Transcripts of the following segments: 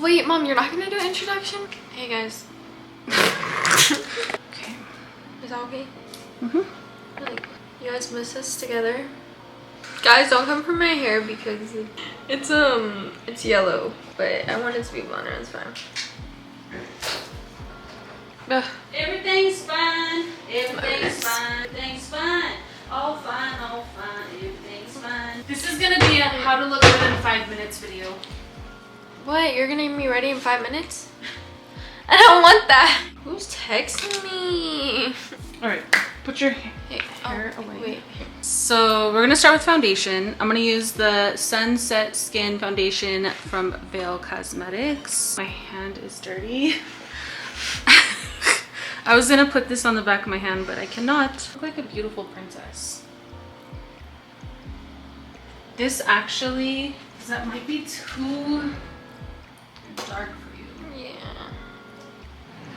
Wait, Mom, you're not gonna do an introduction? Hey guys. Okay. Is that okay? Like, you guys miss us together? Guys, don't come for my hair because it's yellow, but I want it to be blonder. It's fine. Ugh. Everything's fine. Everything's fine. Everything's fine. All fine. All fine. Everything's fine. This is gonna be a how to look good in 5 minutes video. What? You're gonna get me ready in 5 minutes? I don't want that. Who's texting me? All right, put your hair away. Wait. So we're gonna start with foundation. I'm gonna use the Sunset Skin Foundation from Veil Cosmetics. My hand is dirty. I was gonna put this on the back of my hand, but I cannot. I look like a beautiful princess. This actually, that might be too dark for you. Yeah.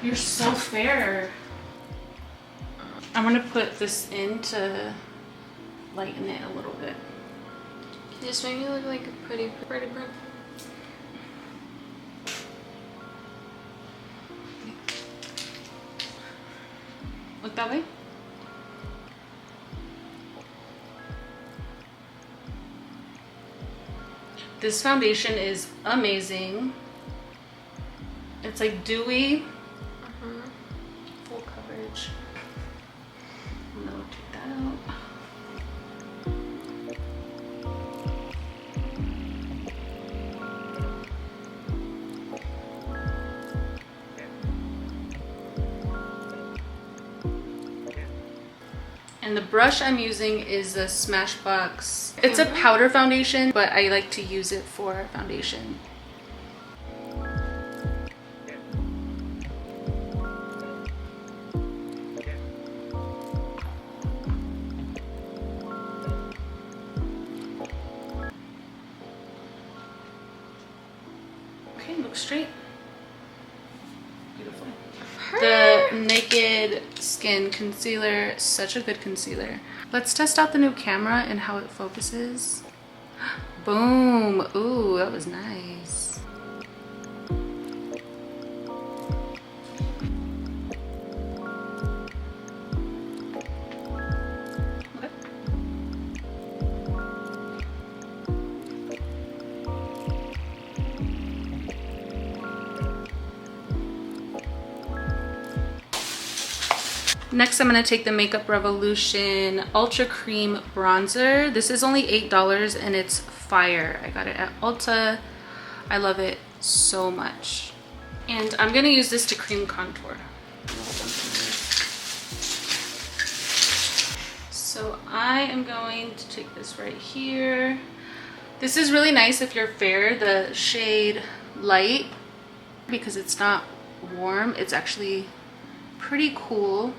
You're so fair. I'm gonna put this in to lighten it a little bit. You just make me look like a pretty prince. Look that way. This foundation is amazing. It's like dewy. Full coverage. I'm gonna take that out. And the brush I'm using is a Smashbox. It's a powder foundation, but I like to use it for foundation. Okay, look straight. Beautiful. The Naked Skin Concealer, such a good concealer. Let's test out the new camera and how it focuses. Boom. Ooh, that was nice. Okay. Next, I'm going to take the Makeup Revolution Ultra Cream Bronzer. This is only $8 and it's fire. I got it at Ulta. I love it so much. And I'm going to use this to cream contour. So I am going to take this right here. This is really nice if you're fair, the shade Light, because it's not warm. It's actually pretty cool.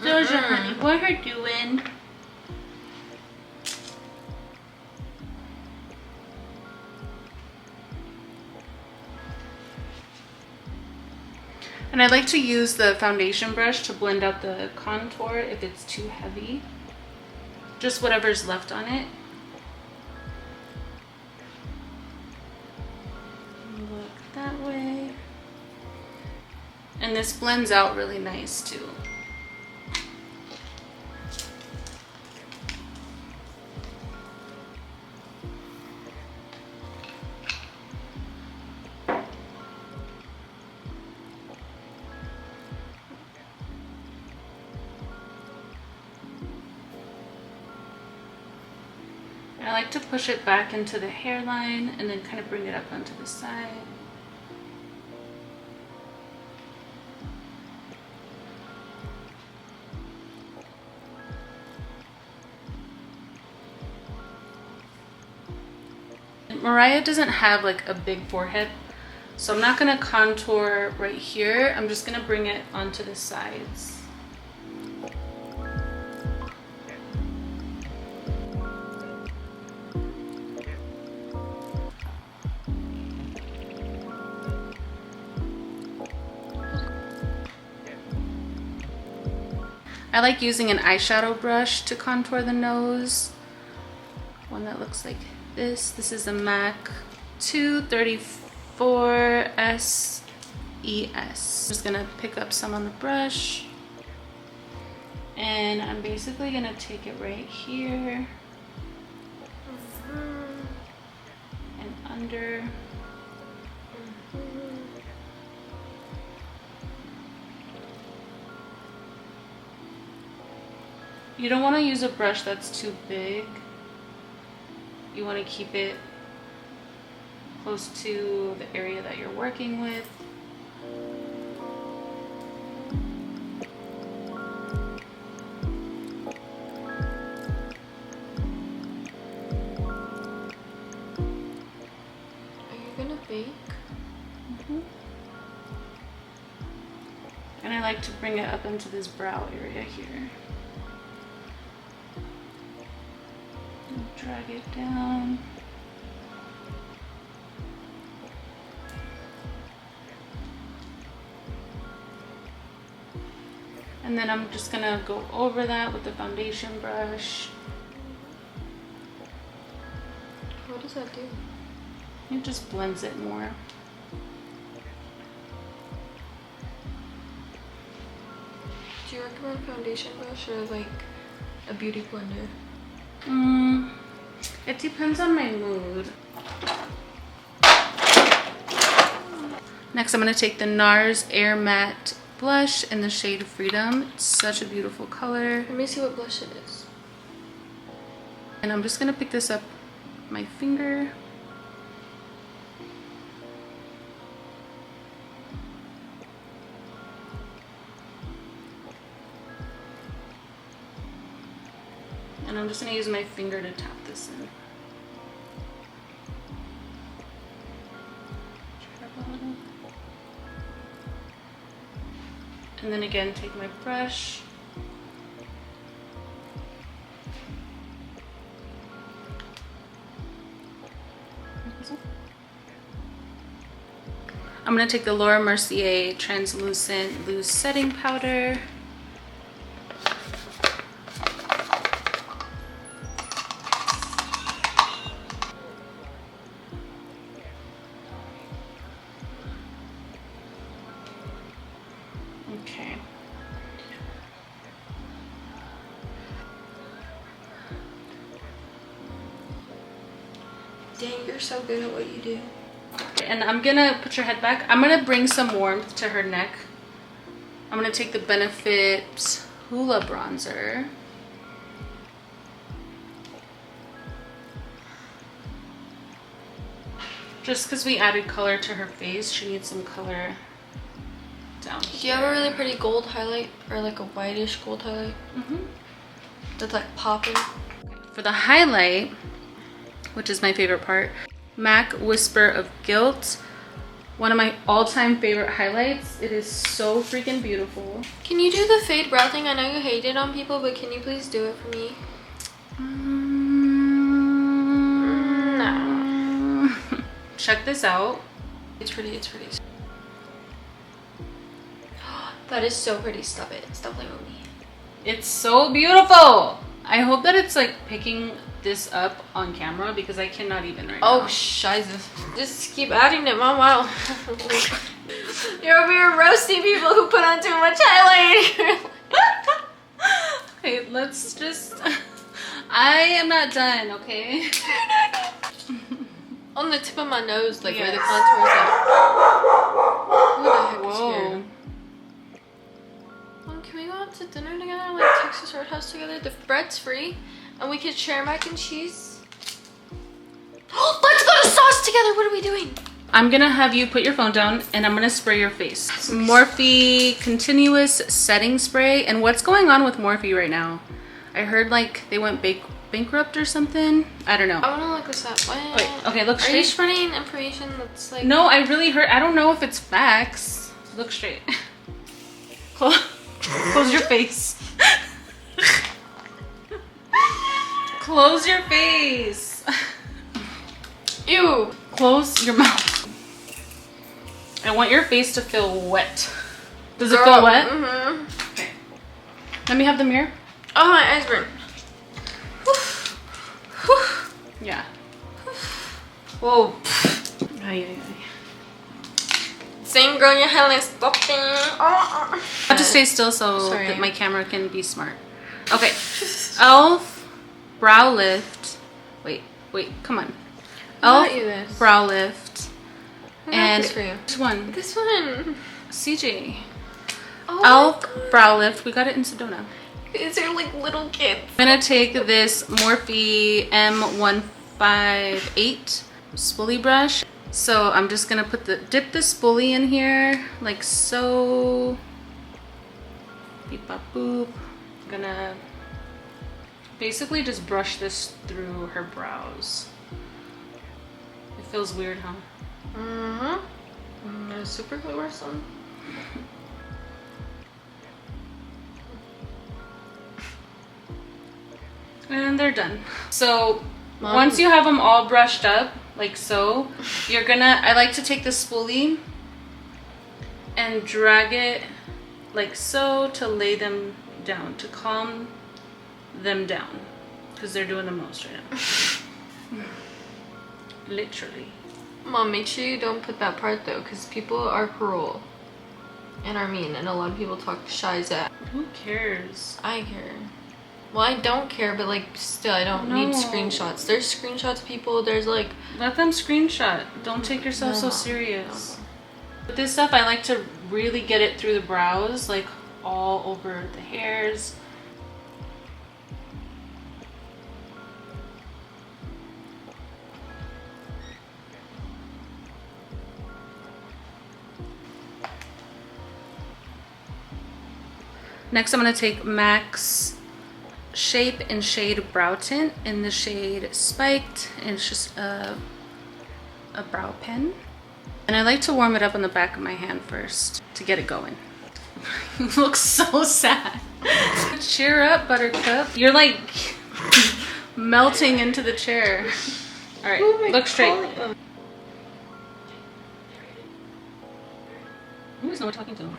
Doja, honey, what are you doing? And I like to use the foundation brush to blend out the contour if it's too heavy. Just whatever's left on it. Look that way. And this blends out really nice too. I like to push it back into the hairline and then kind of bring it up onto the side. Mariah doesn't have like a big forehead, so I'm not going to contour right here. I'm just going to bring it onto the sides. I like using an eyeshadow brush to contour the nose. One that looks like this. This is a MAC 234 SES. I'm just gonna pick up some on the brush. And I'm basically gonna take it right here. And under. You don't want to use a brush that's too big. You want to keep it close to the area that you're working with. Are you gonna bake? Mm-hmm. And I like to bring it up into this brow area here. Drag it down. And then I'm just gonna go over that with the foundation brush. What does that do? It just blends it more. Do you recommend foundation brush or like a beauty blender? It depends on my mood. Next, I'm going to take the Nars Air Matte Blush in the shade Freedom. It's such a beautiful color. Let me see what blush it is. And I'm just going to pick this up with my finger. And I'm just going to use my finger to tap this in. And then again, take my brush. I'm going to take the Mercier Translucent Loose Setting Powder. Okay. Dang, you're so good at what you do. And I'm gonna put your head back. I'm gonna bring some warmth to her neck. I'm gonna take the Benefit Hoola bronzer. Just because we added color to her face, she needs some color down here. Do you have a really pretty gold highlight or like a whitish gold highlight? Mm-hmm. That's like popping. For the highlight, which is my favorite part, MAC Whisper of Gilt. One of my all-time favorite highlights. It is so freaking beautiful. Can you do the fade brow thing? I know you hate it on people, but can you please do it for me? No. Check this out. It's pretty, it's pretty. That is so pretty. Stop it. Stop playing with me. It's so beautiful. I hope that it's like picking this up on camera because I cannot even right now. Oh, shiza. Just keep adding it, mom. Wow. You're over here roasting people who put on too much highlight. Okay, let's just... I am not done, okay? On the tip of my nose, like yes. where the contour is at. Who the heck is here? Mom, can we go out to dinner together? Like Texas Roadhouse together? The bread's free. And we could share mac and cheese. Let's go to sauce together. What are we doing? I'm gonna have you put your phone down and I'm gonna spray your face. Morphe Continuous Setting Spray. And what's going on with Morphe right now? I heard like they went bankrupt or something. I don't know. I wanna look this up. What? Wait, okay, look straight. Are you spreading information that's like... No, I really heard. I don't know if it's facts. Look straight. Close your face. Close your face. Ew. Close your mouth. I want your face to feel wet. Does Girl, it feel wet? Mm-hmm. Okay. Let me have the mirror. Oh, my eyes burn. Yeah. Whoa. Ay, ay, ay. Same girl, your hair is stopping. I have to stay still so that my camera can be smart. Okay. Elf brow lift. Wait, come on. Elf brow lift. And this for you. Which one? This one. CJ. Oh, Elf brow lift. We got it in Sedona. These are like little kids. I'm gonna take this Morphe M158 spoolie brush. So I'm just gonna dip the spoolie in here like so. Beep bop boop. I'm gonna basically just brush this through her brows. It feels weird, huh? Super glue or something. And they're done. So once you have them all brushed up, like so, you're gonna, I like to take the spoolie and drag it like so to lay them down, to calm them down, because they're doing the most right now. Literally. Mom, make sure you don't put that part though, because people are cruel and are mean, and a lot of people talk shies at. Who cares? I care. Well, I don't care, but like still, I don't need screenshots. There's screenshots, people. There's like, let them screenshot. Don't take yourself so serious. With this stuff, I like to really get it through the brows, like all over the hairs. Next, I'm going to take MAC's Shape and Shade Brow Tint in the shade Spiked, and it's just a brow pen. And I like to warm it up on the back of my hand first to get it going. You look so sad. Cheer up, Buttercup. You're like melting into the chair. All right, look straight. Who's no one talking to?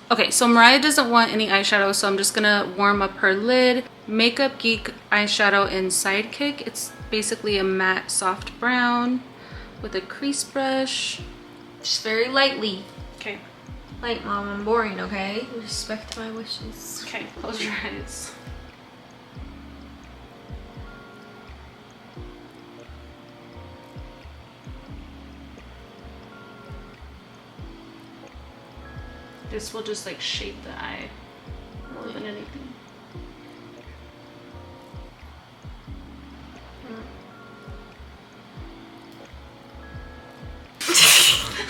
Okay, so Mariah doesn't want any eyeshadow, so I'm just gonna warm up her lid. Makeup Geek eyeshadow in Sidekick. It's basically a matte soft brown with a crease brush. Just very lightly. Okay. Light, Mom, I'm boring, okay? Respect my wishes. Okay, close your eyes. This will just like shape the eye more than anything.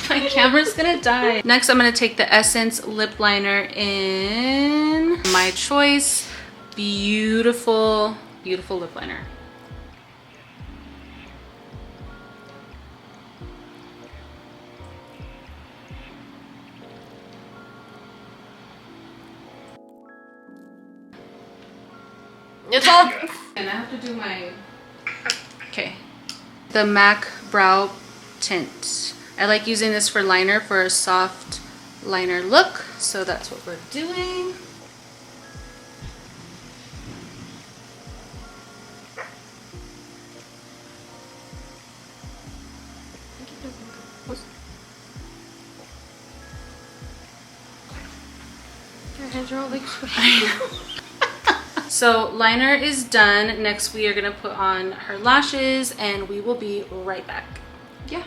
My camera's gonna die. Next, I'm gonna take the Essence lip liner in My Choice. Beautiful, beautiful lip liner. It's all. And I have to do my. Okay. The MAC Brow Tint. I like using this for liner, for a soft liner look. So that's what we're doing. Your hands are all like So liner is done. Next we are gonna put on her lashes and we will be right back. Yeah.